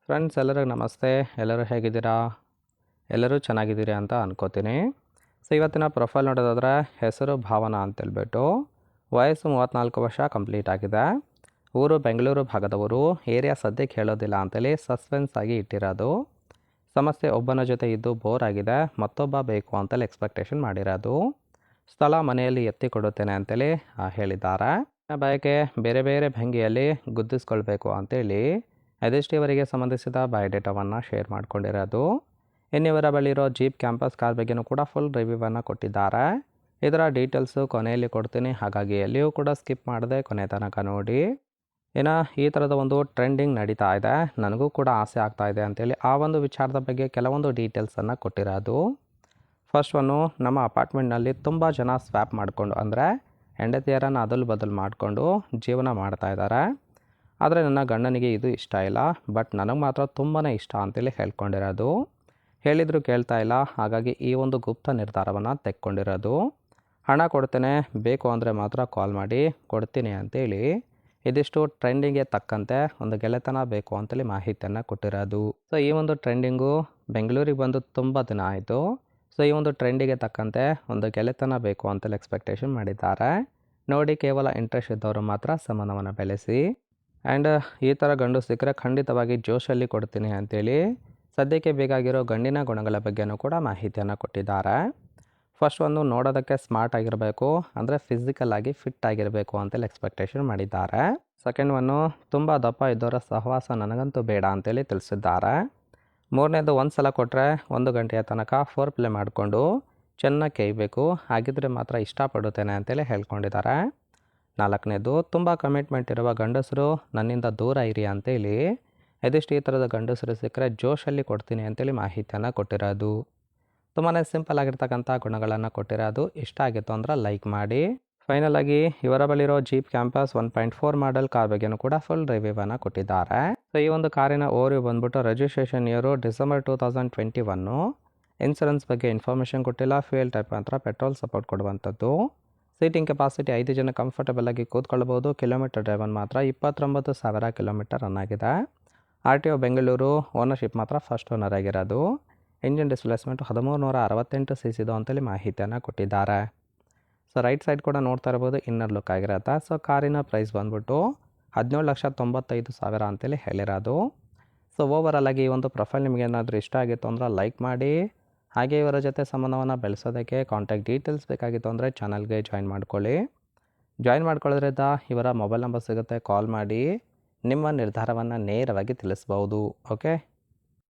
Friends ಎಲ್ಲರಿಗೂ ನಮಸ್ತೆ. ಎಲ್ಲರೂ ಹೇಗಿದ್ದೀರಾ? ಎಲ್ಲರೂ ಚೆನ್ನಾಗಿದ್ದೀರಿ ಅಂತ ಅನ್ಕೋತೀನಿ. ಸೊ ಇವತ್ತಿನ ಪ್ರೊಫೈಲ್ ನೋಡೋದಾದರೆ ಹೆಸರು ಭಾವನಾ ಅಂತೇಳ್ಬಿಟ್ಟು, ವಯಸ್ಸು 34 ವರ್ಷ ಕಂಪ್ಲೀಟ್ ಆಗಿದೆ. ಊರು ಬೆಂಗಳೂರು ಭಾಗದವರು. ಏರಿಯಾ ಸದ್ಯಕ್ಕೆ ಹೇಳೋದಿಲ್ಲ ಅಂತೇಳಿ ಸಸ್ಪೆನ್ಸ್ ಆಗಿ ಇಟ್ಟಿರೋದು. ಸಮಸ್ಯೆ ಒಬ್ಬನ ಜೊತೆ ಇದ್ದು ಬೋರ್ ಆಗಿದೆ, ಮತ್ತೊಬ್ಬ ಬೇಕು ಅಂತೇಳಿ ಎಕ್ಸ್ಪೆಕ್ಟೇಷನ್ ಮಾಡಿರೋದು. ಸ್ಥಳ ಮನೆಯಲ್ಲಿ ಎತ್ತಿ ಕೊಡುತ್ತೇನೆ ಅಂತೇಳಿ ಹೇಳಿದ್ದಾರೆ. ಬಯಕೆ ಬೇರೆ ಬೇರೆ ಭಂಗಿಯಲ್ಲಿ ಗುದ್ದಿಸ್ಕೊಳ್ಬೇಕು ಅಂತೇಳಿ ಯಧಿಷ್ಠಿಯವರಿಗೆ ಸಂಬಂಧಿಸಿದ ಬಯೋಡೇಟಾವನ್ನು ಶೇರ್ ಮಾಡ್ಕೊಂಡಿರೋದು. ಇನ್ನಿವರ ಬಳಿರೋ ಜೀಪ್ ಕ್ಯಾಂಪಸ್ ಕಾರ್ ಬಗ್ಗೆನೂ ಕೂಡ ಫುಲ್ ರಿವ್ಯೂವನ್ನು ಕೊಟ್ಟಿದ್ದಾರೆ. ಇದರ ಡೀಟೇಲ್ಸು ಕೊನೆಯಲ್ಲಿ ಕೊಡ್ತೀನಿ, ಹಾಗಾಗಿ ಎಲ್ಲಿಯೂ ಕೂಡ ಸ್ಕಿಪ್ ಮಾಡದೆ ಕೊನೆ ತನಕ ನೋಡಿ. ಇನ್ನು ಈ ಥರದ ಒಂದು ಟ್ರೆಂಡಿಂಗ್ ನಡೀತಾ ಇದೆ, ನನಗೂ ಕೂಡ ಆಸೆ ಆಗ್ತಾ ಇದೆ ಅಂತೇಳಿ ಆ ಒಂದು ವಿಚಾರದ ಬಗ್ಗೆ ಕೆಲವೊಂದು ಡೀಟೇಲ್ಸನ್ನು ಕೊಟ್ಟಿರೋದು. ಫಸ್ಟ್ ಒನ್ನು, ನಮ್ಮ ಅಪಾರ್ಟ್ಮೆಂಟ್ನಲ್ಲಿ ತುಂಬ ಜನ ಸ್ವ್ಯಾಪ್ ಮಾಡಿಕೊಂಡು ಅಂದರೆ ಹೆಂಡತಿಯರನ್ನು ಅದಲು ಬದಲು ಮಾಡಿಕೊಂಡು ಜೀವನ ಮಾಡ್ತಾ ಇದ್ದಾರೆ. ಆದರೆ ನನ್ನ ಗಂಡನಿಗೆ ಇದು ಇಷ್ಟ ಇಲ್ಲ, ಬಟ್ ನನಗೆ ಮಾತ್ರ ತುಂಬಾ ಇಷ್ಟ ಅಂತೇಳಿ ಹೇಳ್ಕೊಂಡಿರೋದು. ಹೇಳಿದರೂ ಕೇಳ್ತಾ ಇಲ್ಲ, ಹಾಗಾಗಿ ಈ ಒಂದು ಗುಪ್ತ ನಿರ್ಧಾರವನ್ನು ತೆಕ್ಕೊಂಡಿರೋದು. ಹಣ ಕೊಡ್ತೇನೆ, ಬೇಕು ಅಂದರೆ ಮಾತ್ರ ಕಾಲ್ ಮಾಡಿ ಕೊಡ್ತೀನಿ ಅಂತೇಳಿ ಇದಿಷ್ಟು ಟ್ರೆಂಡಿಂಗ್ಗೆ ತಕ್ಕಂತೆ ಒಂದು ಗೆಳೆತನ ಬೇಕು ಅಂತೇಳಿ ಮಾಹಿತಿಯನ್ನು ಕೊಟ್ಟಿರೋದು. ಸೊ ಈ ಒಂದು ಟ್ರೆಂಡಿಂಗು ಬೆಂಗಳೂರಿಗೆ ಬಂದು ತುಂಬ ದಿನ ಆಯಿತು. ಸೊ ಈ ಒಂದು ಟ್ರೆಂಡಿಗೆ ತಕ್ಕಂತೆ ಒಂದು ಗೆಳೆತನ ಬೇಕು ಅಂತೇಳಿ ಎಕ್ಸ್ಪೆಕ್ಟೇಷನ್ ಮಾಡಿದ್ದಾರೆ. ನೋಡಿ, ಕೇವಲ ಇಂಟ್ರೆಸ್ಟ್ ಇದ್ದವರು ಮಾತ್ರ ಸಂಬಂಧವನ್ನು ಬೆಳೆಸಿ. ಆ್ಯಂಡ್ ಈ ಥರ ಗಂಡು ಸಿಕ್ಕರೆ ಖಂಡಿತವಾಗಿ ಜೋಶಲ್ಲಿ ಕೊಡ್ತೀನಿ ಅಂತೇಳಿ ಸದ್ಯಕ್ಕೆ ಬೇಕಾಗಿರೋ ಗಂಡಿನ ಗುಣಗಳ ಬಗ್ಗೆನೂ ಕೂಡ ಮಾಹಿತಿಯನ್ನು ಕೊಟ್ಟಿದ್ದಾರೆ. ಫಸ್ಟ್ ಒಂದು, ನೋಡೋದಕ್ಕೆ ಸ್ಮಾರ್ಟ್ ಆಗಿರಬೇಕು, ಅಂದರೆ ಫಿಸಿಕಲ್ ಆಗಿ ಫಿಟ್ ಆಗಿರಬೇಕು ಅಂತೇಳಿ ಎಕ್ಸ್ಪೆಕ್ಟೇಷನ್ ಮಾಡಿದ್ದಾರೆ. ಸೆಕೆಂಡ್ ಒನ್ನು, ತುಂಬ ದಪ್ಪ ಇದ್ದವರ ಸಹವಾಸ ನನಗಂತೂ ಬೇಡ ಅಂತೇಳಿ ತಿಳಿಸಿದ್ದಾರೆ. ಮೂರನೇದು, ಒಂದು ಸಲ ಕೊಟ್ಟರೆ 1 ಗಂಟೆಯ ತನಕ ಫೋರ್ ಪ್ಲೇ ಮಾಡಿಕೊಂಡು ಚೆನ್ನಾಗಿ ಕೇಯಬೇಕು, ಹಾಗಿದ್ರೆ ಮಾತ್ರ ಇಷ್ಟಪಡುತ್ತೇನೆ ಅಂತೇಳಿ ಹೇಳ್ಕೊಂಡಿದ್ದಾರೆ. ನಾಲ್ಕನೇದು, ತುಂಬ ಕಮಿಟ್ಮೆಂಟ್ ಇರುವ ಗಂಡಸರು ನನ್ನಿಂದ ದೂರ ಇರಿ ಅಂತೇಳಿ ಎದಿಷ್ಟು ಈ ಥರದ ಗಂಡಸರು ಸಿಕ್ಕರೆ ಜೋಶಲ್ಲಿ ಕೊಡ್ತೀನಿ ಅಂತೇಳಿ ಮಾಹಿತಿಯನ್ನು ಕೊಟ್ಟಿರೋದು. ತುಂಬಾ ಸಿಂಪಲ್ ಆಗಿರ್ತಕ್ಕಂಥ ಗುಣಗಳನ್ನು ಕೊಟ್ಟಿರೋದು. ಇಷ್ಟ ಆಗಿತ್ತು ಅಂದ್ರೆ ಲೈಕ್ ಮಾಡಿ. ಫೈನಲ್ ಆಗಿ ಇವರ ಬಳಿರೋ ಜೀಪ್ ಕ್ಯಾಂಪಸ್ 1.4 ಮಾಡೆಲ್ ಕಾರ್ ಬಗ್ಗೆನೂ ಕೂಡ ಫುಲ್ ರಿವ್ಯೂವನ್ನು ಕೊಟ್ಟಿದ್ದಾರೆ. ಸೊ ಈ ಒಂದು ಕಾರಿನ ಓವರ್ವ್ಯೂ ಬಂದ್ಬಿಟ್ಟು ರಿಜಿಸ್ಟ್ರೇಷನ್ ಇಯರು ಡಿಸೆಂಬರ್ 2021. ಇನ್ಸೂರೆನ್ಸ್ ಬಗ್ಗೆ ಇನ್ಫಾರ್ಮೇಷನ್ ಕೊಟ್ಟಿಲ್ಲ. ಫ್ಯೂಯಲ್ ಟೈಪ್ ಮಾತ್ರ ಪೆಟ್ರೋಲ್ ಸಪೋರ್ಟ್ ಕೊಡುವಂಥದ್ದು. ಸೀಟಿಂಗ್ ಕೆಪಾಸಿಟಿ 5 ಜನ ಕಂಫರ್ಟಬಲ್ ಆಗಿ ಕೂತ್ಕೊಳ್ಬೋದು. ಕಿಲೋಮೀಟರ್ ಡ್ರೈವನ್ ಮಾತ್ರ 29,000 ಕಿಲೋಮೀಟರ್ ರನ್ ಆಗಿದೆ. RTO ಬೆಂಗಳೂರು. ಓನರ್ಶಿಪ್ ಮಾತ್ರ ಫಸ್ಟ್ ಓನರ್ ಆಗಿರೋದು. ಇಂಜಿನ್ ಡಿಸ್ಪ್ಲೇಸ್ಮೆಂಟ್ 1368 cc ಅಂತೇಳಿ ಮಾಹಿತಿಯನ್ನು ಕೊಟ್ಟಿದ್ದಾರೆ. ಸೊ ರೈಟ್ ಸೈಡ್ ಕೂಡ ನೋಡ್ತಾ ಇರ್ಬೋದು, ಇನ್ನರ್ ಲುಕ್ ಆಗಿರುತ್ತೆ. ಸೊ ಕಾರಿನ ಪ್ರೈಸ್ ಬಂದ್ಬಿಟ್ಟು 17,95,000 ಅಂತೇಳಿ ಹೇಳಿರೋದು. ಸೊ ಓವರಾಲ್ ಆಗಿ ಈ ಒಂದು ಪ್ರೊಫೈಲ್ ನಿಮಗೆ ಏನಾದರೂ ಇಷ್ಟ ಆಗಿತ್ತು ಅಂದ್ರೆ ಲೈಕ್ ಮಾಡಿ. ಹಾಗೆ ಇವರ ಜೊತೆ ಸಂಬಂಧವನ್ನು ಬೆಳೆಸೋದಕ್ಕೆ ಕಾಂಟ್ಯಾಕ್ಟ್ ಡೀಟೇಲ್ಸ್ ಬೇಕಾಗಿತ್ತು ಅಂದರೆ ಚಾನಲ್ಗೆ ಜಾಯಿನ್ ಮಾಡ್ಕೊಳ್ಳಿ. ಜಾಯಿನ್ ಮಾಡ್ಕೊಳ್ಳೋದ್ರಿಂದ ಇವರ ಮೊಬೈಲ್ ನಂಬರ್ ಸಿಗುತ್ತೆ, ಕಾಲ್ ಮಾಡಿ ನಿಮ್ಮ ನಿರ್ಧಾರವನ್ನು ನೇರವಾಗಿ ತಿಳಿಸ್ಬೋದು. ಓಕೆ.